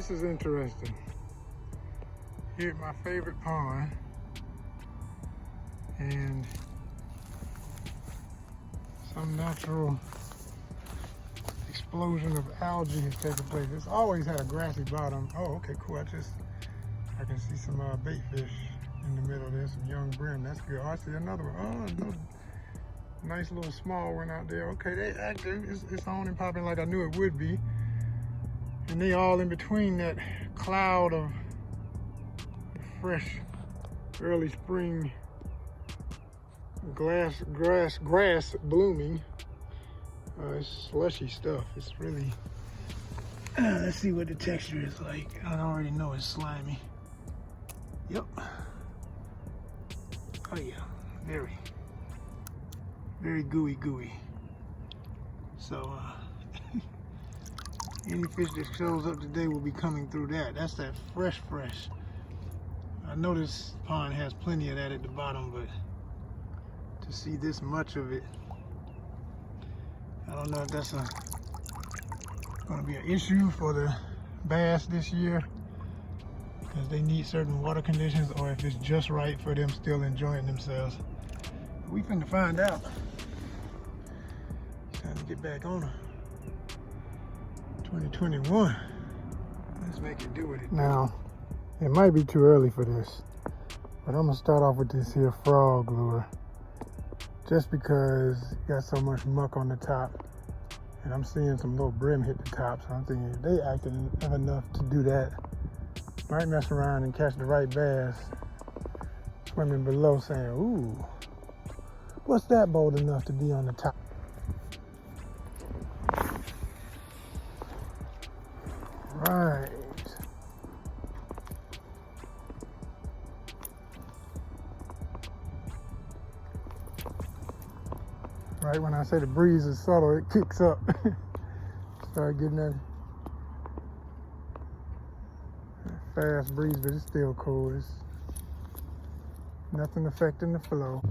This is interesting. Here at my favorite pond, and some natural explosion of algae has taken place. It's always had a grassy bottom. Oh, okay, cool. I can see some bait fish in the middle there, some young brim. That's good. Oh, I see another one. Oh, another nice little small one out there. Okay, they active. It's on and popping like I knew it would be. And they all in between that cloud of fresh early spring grass blooming. It's slushy stuff. It's really, let's see what the texture is like. I already know it's slimy. Yep. Oh yeah, very gooey. So any fish that shows up today will be coming through that. That's that fresh. I know this pond has plenty of that at the bottom, but to see this much of it, I don't know if that's going to be an issue for the bass this year, because they need certain water conditions, or if it's just right for them still enjoying themselves. We finna find out. Time to get back on her. 2021. Let's make it do what it now. It might be too early for this, but I'm gonna start off with this here frog lure, just because it got so much muck on the top, and I'm seeing some little brim hit the top. So I'm thinking if they active enough to do that, might mess around and catch the right bass swimming below, saying, "Ooh, what's that bold enough to be on the top?" Right. Right when I say the breeze is subtle, it kicks up. Start getting that fast breeze, but it's still cool. It's nothing affecting the flow.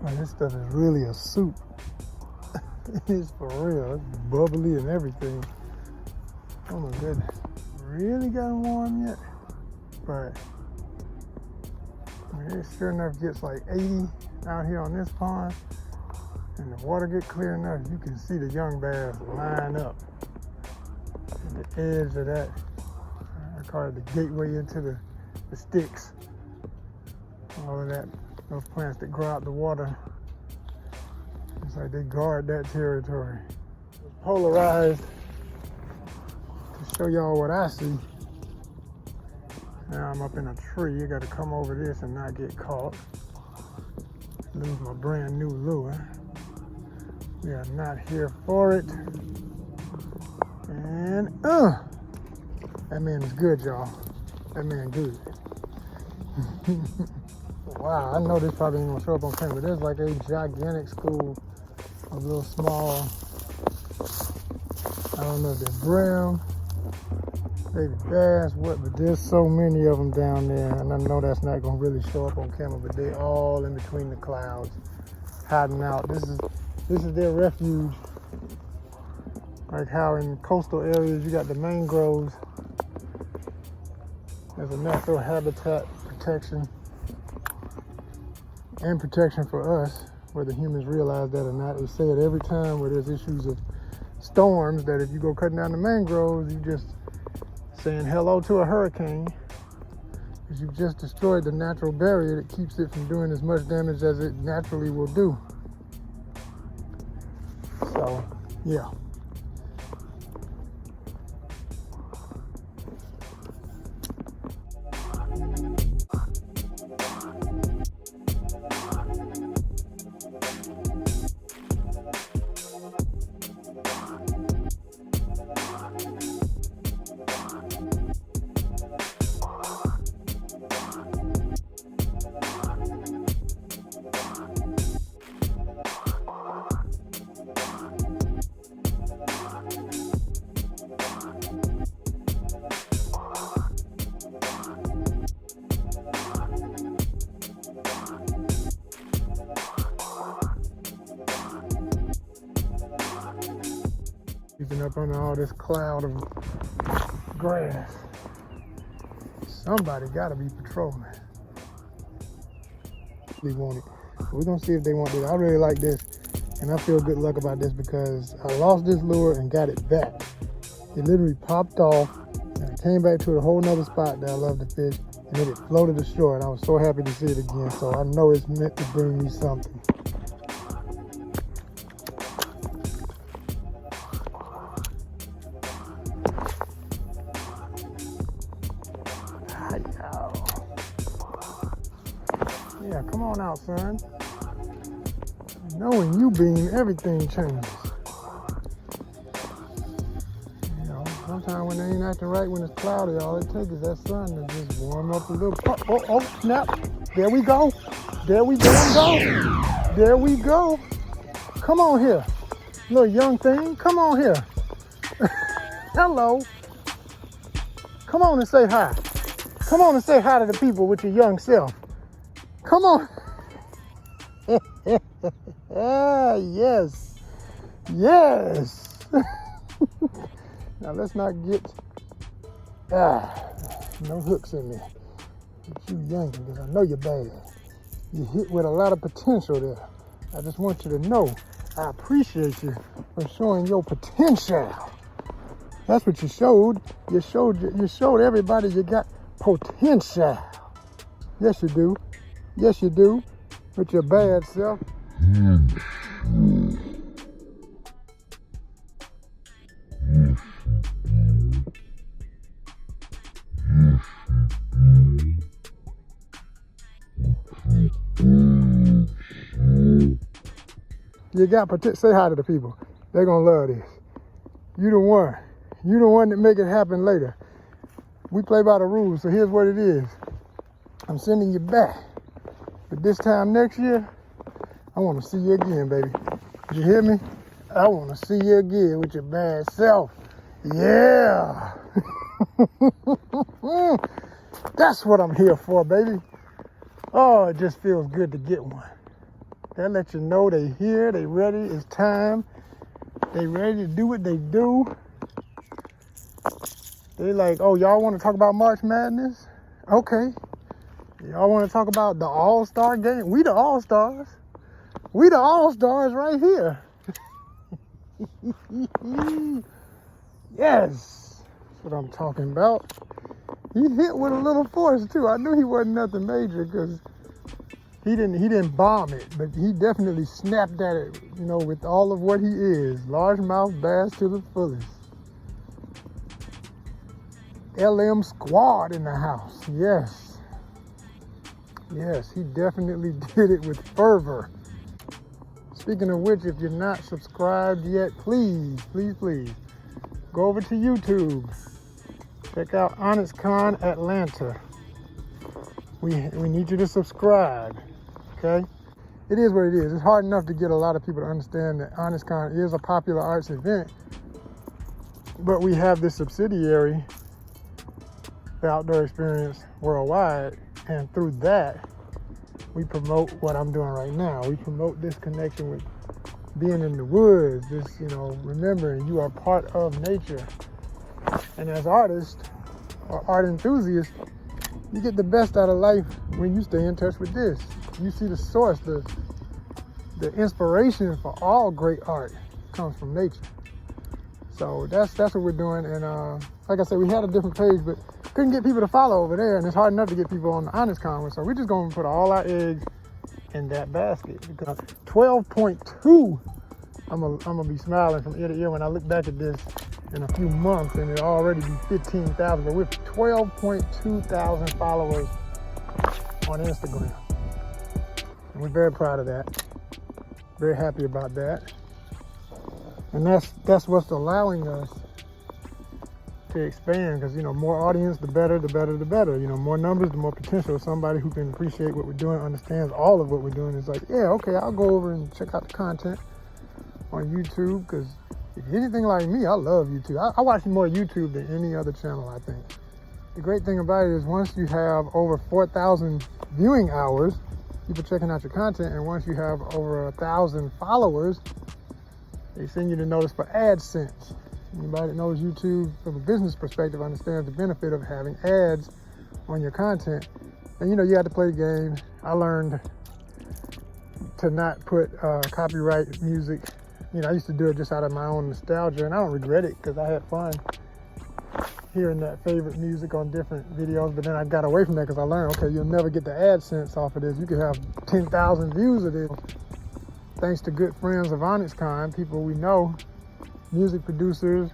Man, this stuff is really a soup. It's for real. It's bubbly and everything. Oh my goodness. Really gotten warm yet? But I mean, it sure enough gets like 80 out here on this pond, and the water get clear enough, you can see the young bass line up at the edge of that. I call it the gateway into the sticks. All of that, those plants that grow out the water. It's like they guard that territory. Polarized to show y'all what I see. Now I'm up in a tree. You got to come over this and not get caught. Lose my brand new lure. We are not here for it. And that man is good, y'all. That man good. Wow, I know this probably ain't gonna show up on camera. There's like a gigantic school of little small, I don't know if they're brim, baby bass, what, but there's so many of them down there, and I know that's not gonna really show up on camera, but they all in between the clouds, hiding out. This is their refuge. Like how in coastal areas you got the mangroves as a natural habitat protection. And protection for us, whether humans realize that or not. We say it every time where there's issues of storms, that if you go cutting down the mangroves, you just saying hello to a hurricane, because you've just destroyed the natural barrier that keeps it from doing as much damage as it naturally will do. So, yeah. creeping up under all this cloud of grass. Somebody gotta be patrolling. They want it. We're gonna see if they want it. I really like this, and I feel good luck about this because I lost this lure and got it back. It literally popped off, and I came back to a whole nother spot that I love to fish, and then it floated ashore, and I was so happy to see it again. So I know it's meant to bring me something. Yeah, come on out, son. Knowing you beam, everything changes. You know, sometimes when they ain't acting right, when it's cloudy, all it takes is that sun to just warm up a little. Oh, snap. There we go. There we go. There we go. Come on here. Little young thing, come on here. Hello. Come on and say hi. Come on and say hi to the people with your young self. Come on. Yes. Yes. Now let's not get no hooks in there. But you yanking, because I know you're bad. You hit with a lot of potential there. I just want you to know I appreciate you for showing your potential. That's what you showed. You showed everybody you got potential. Yes, you do. Yes, you do. With your bad self. You got potential. Say hi to the people. They're gonna love this. You the one. You the one that make it happen later. We play by the rules, so here's what it is. I'm sending you back. But this time next year, I want to see you again, baby. You hear me? I want to see you again with your bad self. Yeah. That's what I'm here for, baby. Oh, it just feels good to get one. That lets you know they here, they ready, it's time. They ready to do what they do. They like, oh, y'all want to talk about March Madness? Okay. Y'all want to talk about the All-Star game? We the All-Stars. We the All-Stars right here. Yes. That's what I'm talking about. He hit with a little force too. I knew he wasn't nothing major because he didn't bomb it, but he definitely snapped at it, you know, with all of what he is. Largemouth bass to the fullest. LM squad in the house. Yes. Yes, he definitely did it with fervor. Speaking of which, if you're not subscribed yet, please, please, please, go over to YouTube. Check out ONYXCON Atlanta. We need you to subscribe, okay? It is what it is. It's hard enough to get a lot of people to understand that ONYXCON is a popular arts event, but we have this subsidiary, the Outdoor Experience Worldwide, and through that, we promote what I'm doing right now. We promote this connection with being in the woods, this, you know, remembering you are part of nature. And as artists or art enthusiasts, you get the best out of life when you stay in touch with this. You see the source, the inspiration for all great art comes from nature. So that's what we're doing. And like I said, we had a different page, but couldn't get people to follow over there, and it's hard enough to get people on the ONYXCON one. So we're just gonna put all our eggs in that basket. Because 12.2, I'm gonna be smiling from ear to ear when I look back at this in a few months, and it'll already be 15,000. But we're 12.2 thousand followers on Instagram, and we're very proud of that. Very happy about that, and that's what's allowing us to expand, because, you know, more audience, the better, the better, the better. You know, more numbers, the more potential. Somebody who can appreciate what we're doing, understands all of what we're doing, is like, yeah, okay, I'll go over and check out the content on YouTube, because if you're anything like me, I love YouTube. I watch more YouTube than any other channel, I think. The great thing about it is once you have over 4,000 viewing hours, people checking out your content, and once you have over 1,000 followers, they send you the notice for AdSense. Anybody that knows YouTube from a business perspective understands the benefit of having ads on your content. And you know, you have to play the game. I learned to not put copyright music. You know, I used to do it just out of my own nostalgia, and I don't regret it because I had fun hearing that favorite music on different videos. But then I got away from that because I learned, okay, you'll never get the AdSense off of this. You could have 10,000 views of this. Thanks to good friends of ONYXCON, people we know, music producers,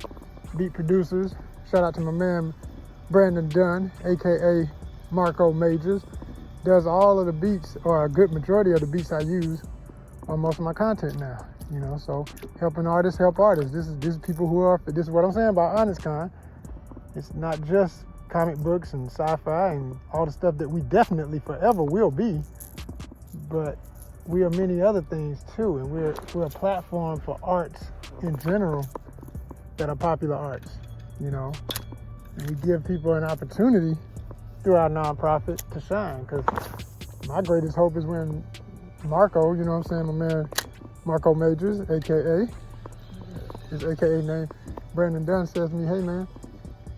beat producers. Shout out to my man Brandon Dunn, aka Marco Majors, does all of the beats, or a good majority of the beats I use on most of my content now. You know, so helping artists help artists. This is people who are. This is what I'm saying about ONYXCON. It's not just comic books and sci-fi and all the stuff that we definitely forever will be, but we are many other things too, and we're a platform for arts in general that are popular arts. You know, and we give people an opportunity through our nonprofit to shine. Because my greatest hope is when Marco, you know what I'm saying, my man Marco Majors, aka his AKA name, Brandon Dunn, says to me, hey man,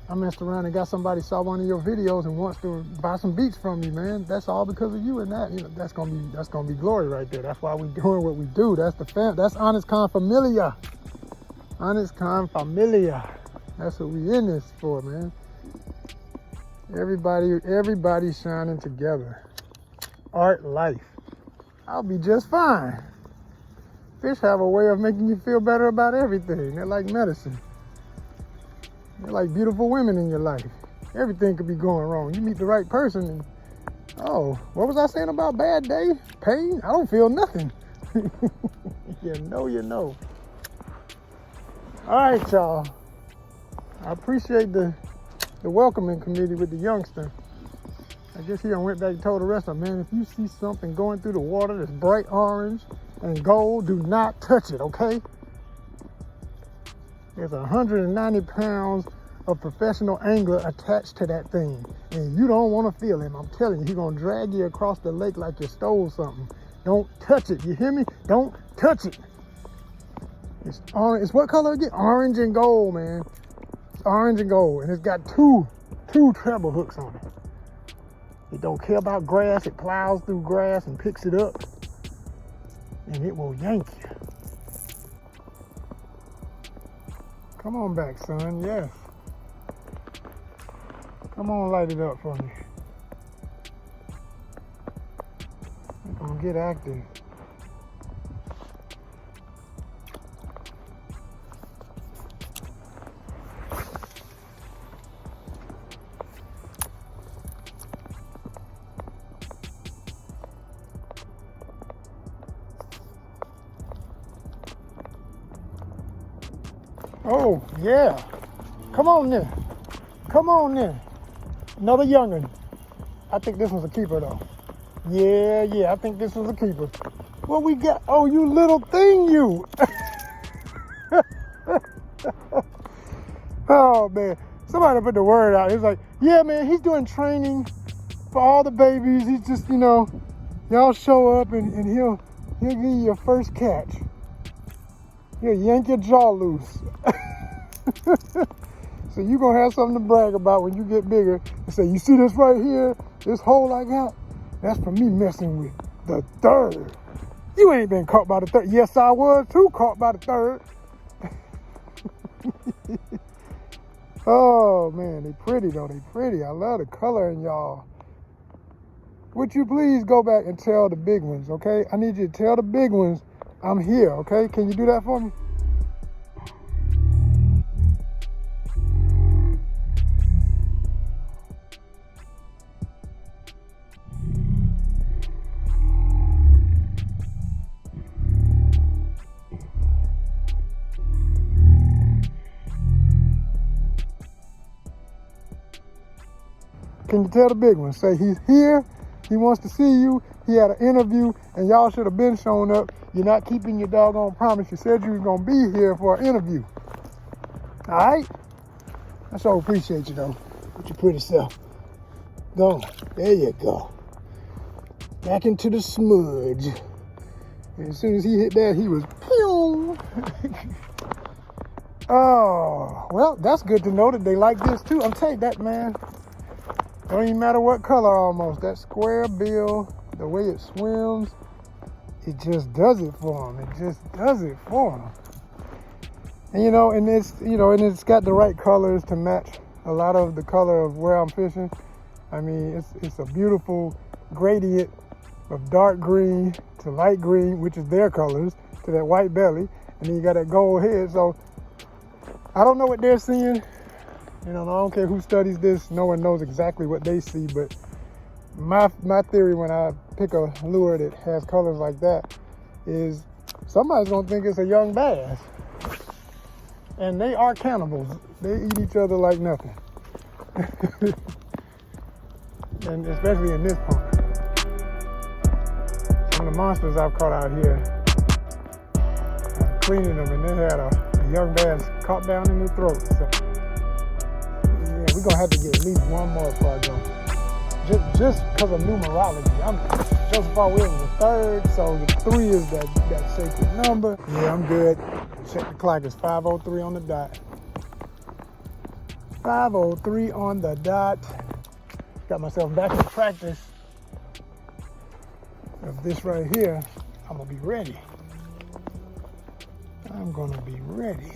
I messed around and got somebody saw one of your videos and wants to buy some beats from me, man. That's all because of you and that. You know, that's gonna be glory right there. That's why we doing what we do. That's that's ONYXCON Familia. ONYXCON Familia. That's what we in this for, man. Everybody shining together. Art life. I'll be just fine. Fish have a way of making you feel better about everything. They're like medicine. They're like beautiful women in your life. Everything could be going wrong. You meet the right person and, oh, what was I saying about bad day? Pain? I don't feel nothing. You know. All right, y'all. I appreciate the welcoming committee with the youngster. I guess he done went back and told the rest of them, man, if you see something going through the water that's bright orange and gold, do not touch it, okay? There's 190 pounds of professional angler attached to that thing, and you don't want to feel him. I'm telling you, he's going to drag you across the lake like you stole something. Don't touch it. You hear me? Don't touch it. It's orange. It's what color again? Orange and gold, man. It's orange and gold, and it's got two treble hooks on it. It don't care about grass. It plows through grass and picks it up, and it will yank you. Come on back, son. Yes. Come on, light it up for me. I'm gonna get active. Oh, yeah. Come on then. Come on then. Another young'un. I think this one's a keeper though. Yeah, I think this was a keeper. What we got? Oh, you little thing, you. Oh, man. Somebody put the word out. It's like, yeah, man, he's doing training for all the babies. He's just, you know, y'all show up and he'll give you your first catch. He'll yank your jaw loose. So you're going to have something to brag about when you get bigger and say, you see this right here? This hole I got? That's for me messing with the third. You ain't been caught by the third. Yes, I was too, caught by the third. Oh, man, they pretty though. They pretty. I love the color in y'all. Would you please go back and tell the big ones, okay? I need you to tell the big ones I'm here, okay? Can you do that for me? Can you tell the big one? Say he's here, he wants to see you, he had an interview, and y'all should have been showing up. You're not keeping your doggone promise. You said you were going to be here for an interview. All right? I so appreciate you, though, with your pretty self. Go. There you go. Back into the smudge. And as soon as he hit that, he was, pew! Oh, well, that's good to know that they like this too. I'm telling you that, man. Don't even matter what color almost. That square bill, the way it swims, it just does it for them. It just does it for them. And and it's got the right colors to match a lot of the color of where I'm fishing. I mean, it's a beautiful gradient of dark green to light green, which is their colors, to that white belly. And then you got that gold head. So I don't know what they're seeing. I don't care who studies this. No one knows exactly what they see. But my theory when I pick a lure that has colors like that is somebody's going to think it's a young bass. And they are cannibals. They eat each other like nothing. And especially in this pond. Some of the monsters I've caught out here, cleaning them, and they had a young bass caught down in their throat. So, yeah, we're going to have to get at least one more before I go. Just because of numerology. I'm just far away from the third, so the 3 is that sacred number. Yeah, I'm good. Check the clock. It's 5:03 on the dot. 5:03 on the dot. Got myself back in practice of this right here. I'm going to be ready. I'm going to be ready.